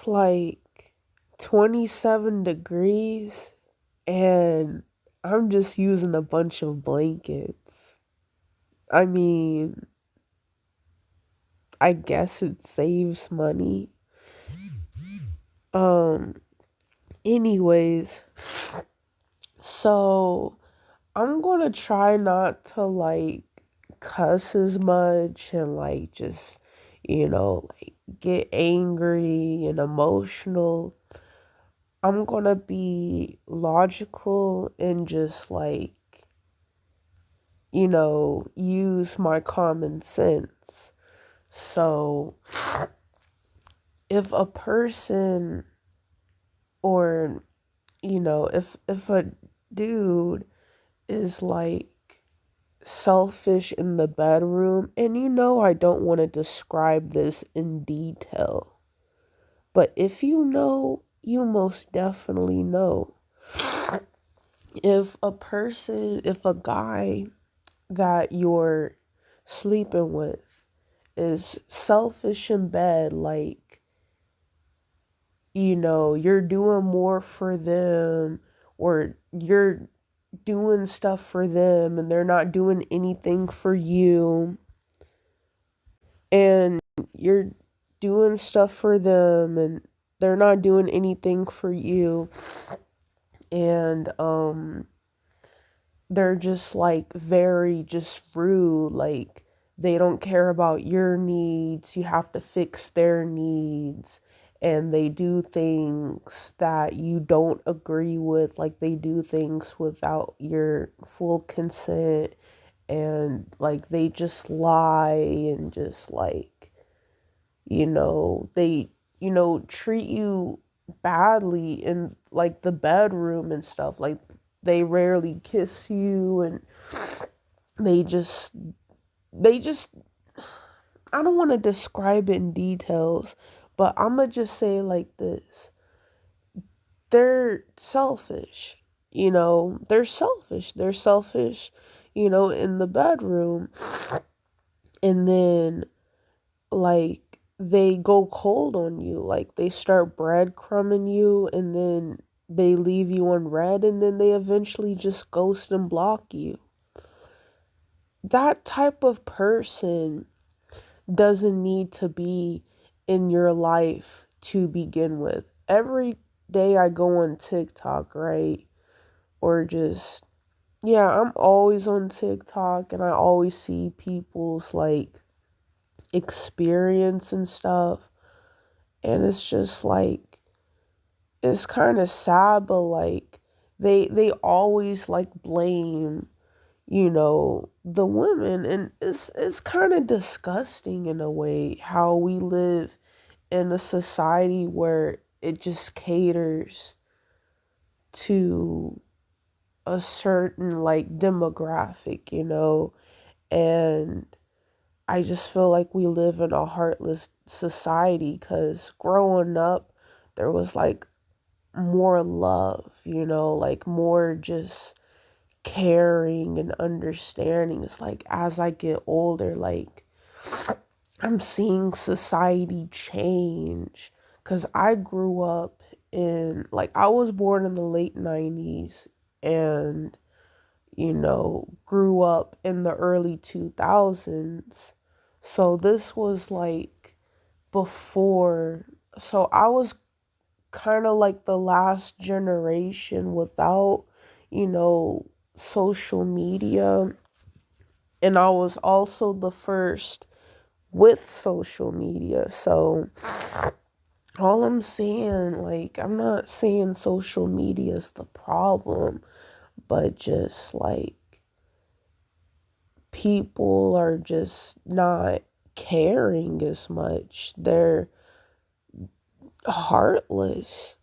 like 27 degrees and I'm just using a bunch of blankets. I mean, I guess it saves money. Um, anyways, so I'm gonna try not to like cuss as much and like just, like get angry and emotional. I'm gonna be logical and just like, use my common sense. So if a person or, if a dude is like selfish in the bedroom, and I don't want to describe this in detail, but if you know, you most definitely know. If a guy that you're sleeping with is selfish in bed, like, you're doing more for them, or you're doing stuff for them and they're not doing anything for you, and you're doing stuff for them and they're not doing anything for you, and they're just like very just rude, like they don't care about your needs, you have to fix their needs, and they do things that you don't agree with, like they do things without your full consent, and like they just lie and just like, they treat you badly in like the bedroom and stuff, like they rarely kiss you, and they just they just I don't want to describe it in details, but I'm gonna just say like this: they're selfish. They're selfish, in the bedroom, and then like they go cold on you, like they start breadcrumbing you, and then they leave you on red, and then they eventually just ghost and block you. That type of person doesn't need to be in your life to begin with. Every day I go on TikTok, right? Or just, yeah, I'm always on TikTok and I always see people's like experience and stuff. And it's just like, it's kind of sad, but like they always like blame, the women, and it's kind of disgusting in a way how we live in a society where it just caters to a certain like demographic, and I just feel like we live in a heartless society, because growing up there was like more love, like more just caring and understanding. It's like as I get older, like I'm seeing society change, because I grew up like, I was born in the late 90s and, grew up in the early 2000s. So this was like before, so I was kind of like the last generation without, you know, social media. And I was also the first with social media. So all I'm saying, like, I'm not saying social media is the problem, but just like people are just not caring as much. They're heartless.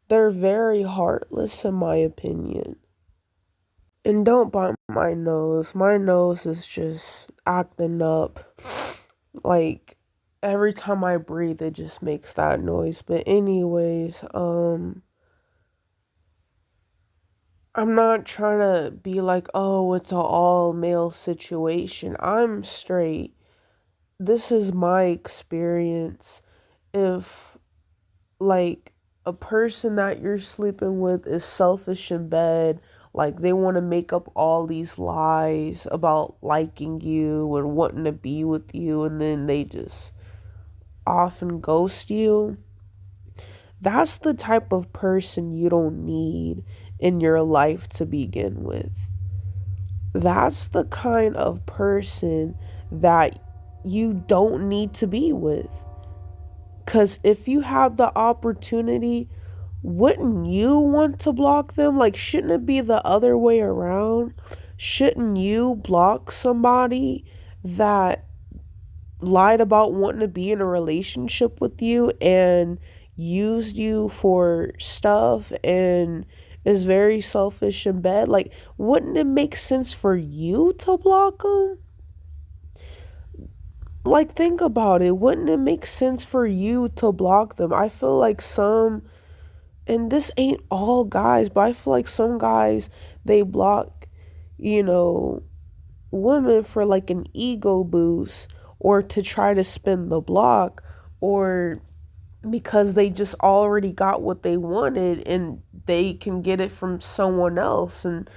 They're very heartless, in my opinion. And don't bite my nose. My nose is just acting up. Like every time I breathe, it just makes that noise. But anyways, I'm not trying to be like, oh, it's an all male situation. I'm straight. This is my experience. If like a person that you're sleeping with is selfish in bed, like they want to make up all these lies about liking you and wanting to be with you, and then they just often ghost you. That's the type of person you don't need in your life to begin with. That's the kind of person that you don't need to be with. Because if you have the opportunity, wouldn't you want to block them? Like, shouldn't it be the other way around? Shouldn't you block somebody that lied about wanting to be in a relationship with you and used you for stuff and is very selfish in bed? Like, wouldn't it make sense for you to block them? Like, think about it. Wouldn't it make sense for you to block them? I feel like some, and this ain't all guys, but I feel like some guys, they block, you know, women for like an ego boost or to try to spin the block, or because they just already got what they wanted and they can get it from someone else. And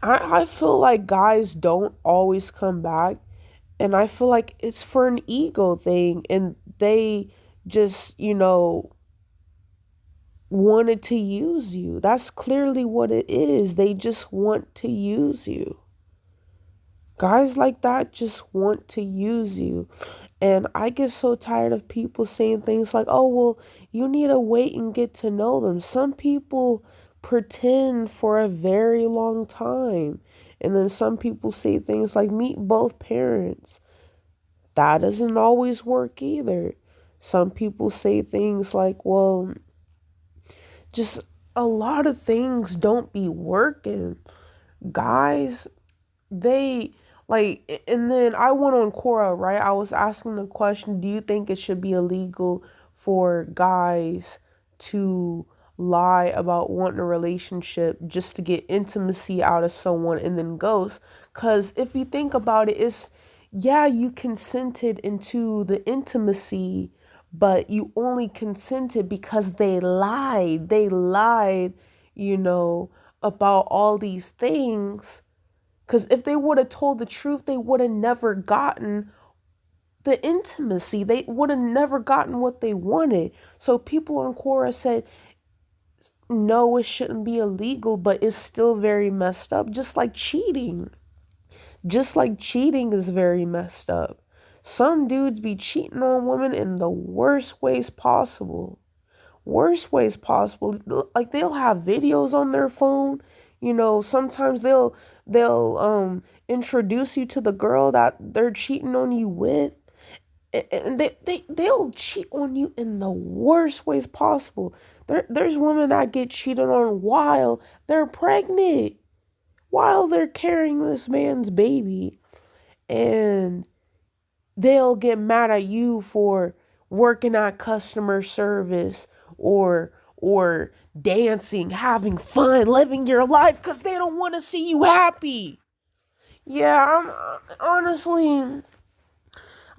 I feel like guys don't always come back, and I feel like it's for an ego thing, and they just, wanted to use you. That's clearly what it is. They just want to use you. Guys like that just want to use you. And I get so tired of people saying things like, oh, well, you need to wait and get to know them. Some people pretend for a very long time. And then some people say things like, meet both parents. That doesn't always work either. Some people say things like, well, just a lot of things don't be working. Guys, they like, and then I went on Quora, right? I was asking the question, do you think it should be illegal for guys to lie about wanting a relationship just to get intimacy out of someone and then ghost? Because if you think about it, it's, yeah, you consented into the intimacy, but you only consented because they lied. They lied, you know, about all these things, because if they would have told the truth, they would have never gotten the intimacy. They would have never gotten what they wanted. So people on Quora said, no, it shouldn't be illegal, but it's still very messed up. Just like cheating. Just like cheating is very messed up. Some dudes be cheating on women in the worst ways possible. Worst ways possible. Like, they'll have videos on their phone. Sometimes they'll introduce you to the girl that they're cheating on you with, and they'll cheat on you in the worst ways possible. There's women that get cheated on while they're pregnant, while they're carrying this man's baby, and they'll get mad at you for working at customer service, or dancing, having fun, living your life, because they don't want to see you happy. Yeah, I'm honestly,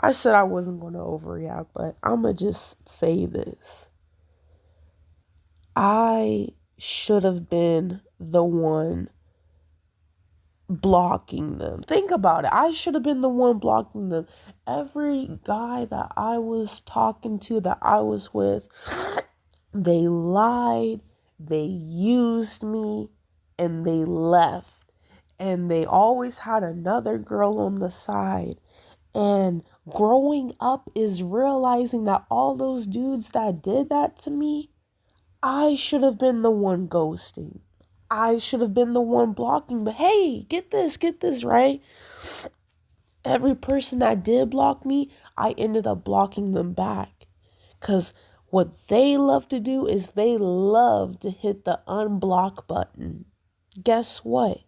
I said I wasn't going to overreact, but I'm going to just say this. I should have been the one blocking them. Think about it. I should have been the one blocking them. Every guy that I was talking to, that I was with, they lied, they used me, and they left. And they always had another girl on the side. And growing up is realizing that all those dudes that did that to me, I should have been the one ghosting. I should have been the one blocking. But hey, get this, right? Every person that did block me, I ended up blocking them back. Because what they love to do is they love to hit the unblock button. Guess what?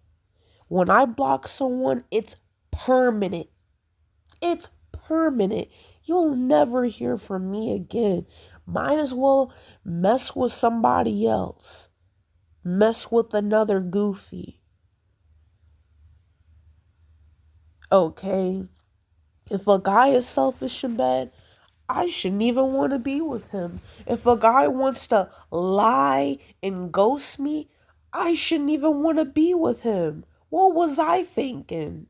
When I block someone, it's permanent. It's permanent. You'll never hear from me again. Might as well mess with somebody else. Mess with another goofy. Okay? If a guy is selfish in bed, I shouldn't even want to be with him. If a guy wants to lie and ghost me, I shouldn't even want to be with him. What was I thinking?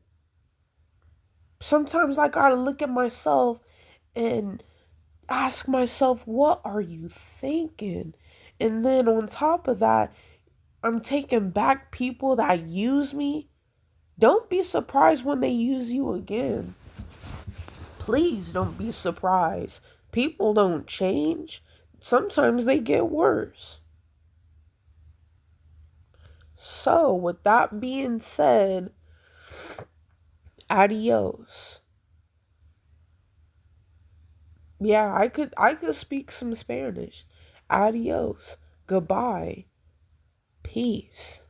Sometimes I gotta look at myself and ask myself, what are you thinking? And then on top of that, I'm taking back people that use me. Don't be surprised when they use you again. Please don't be surprised. People don't change. Sometimes they get worse. So, with that being said, adios. Yeah, I could speak some Spanish. Adios. Goodbye. Peace.